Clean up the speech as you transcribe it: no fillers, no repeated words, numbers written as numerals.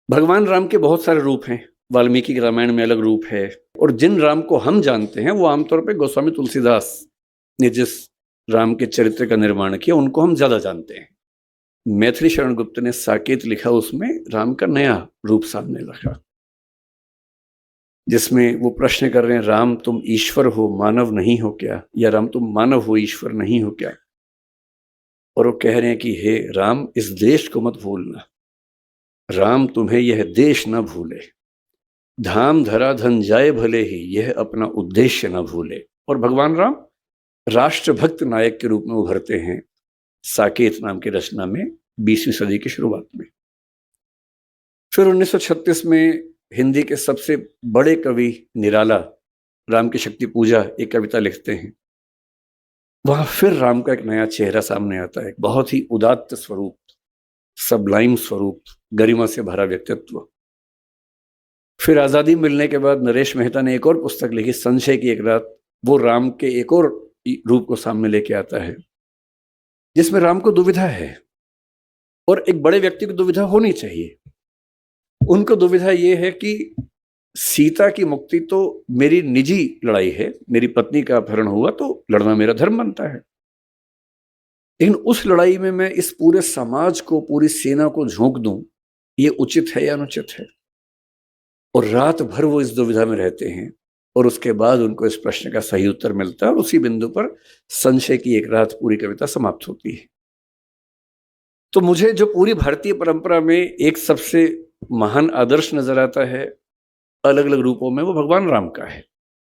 भगवान राम के बहुत सारे रूप हैं। वाल्मीकि के रामायण में अलग रूप है और जिन राम को हम जानते हैं वो आमतौर पे गोस्वामी तुलसीदास ने जिस राम के चरित्र का निर्माण किया उनको हम ज्यादा जानते हैं। मैथिली शरण गुप्त ने साकेत लिखा, उसमें राम का नया रूप सामने रखा, जिसमें वो प्रश्न कर रहे हैं, राम तुम ईश्वर हो मानव नहीं हो क्या, या राम तुम मानव हो ईश्वर नहीं हो क्या। और वो कह रहे हैं कि हे राम इस देश को मत भूलना, राम तुम्हें यह देश न भूले, धाम धरा धन जाए भले ही यह अपना उद्देश्य न भूले। और भगवान राम राष्ट्रभक्त नायक के रूप में उभरते हैं साकेत नाम की रचना में 20वीं सदी की शुरुआत में। फिर 1936 में हिंदी के सबसे बड़े कवि निराला राम की शक्ति पूजा एक कविता लिखते हैं। वहां फिर राम का एक नया चेहरा सामने आता है, बहुत ही उदात्त स्वरूप, सबलाइम स्वरूप, गरिमा से भरा व्यक्तित्व। फिर आजादी मिलने के बाद नरेश मेहता ने एक और पुस्तक लिखी, संशय की एक रात। वो राम के एक और रूप को सामने लेके आता है, जिसमें राम को दुविधा है और एक बड़े व्यक्ति को दुविधा होनी चाहिए। उनको दुविधा यह है कि सीता की मुक्ति तो मेरी निजी लड़ाई है, मेरी पत्नी का अपहरण हुआ तो लड़ना मेरा धर्म बनता है, लेकिन उस लड़ाई में मैं इस पूरे समाज को, पूरी सेना को झोंक दूं, ये उचित है या अनुचित है। और रात भर वो इस दुविधा में रहते हैं और उसके बाद उनको इस प्रश्न का सही उत्तर मिलता है और उसी बिंदु पर संशय की एक रात पूरी कविता समाप्त होती है। तो मुझे जो पूरी भारतीय परंपरा में एक सबसे महान आदर्श नजर आता है अलग अलग रूपों में, वो भगवान राम का है।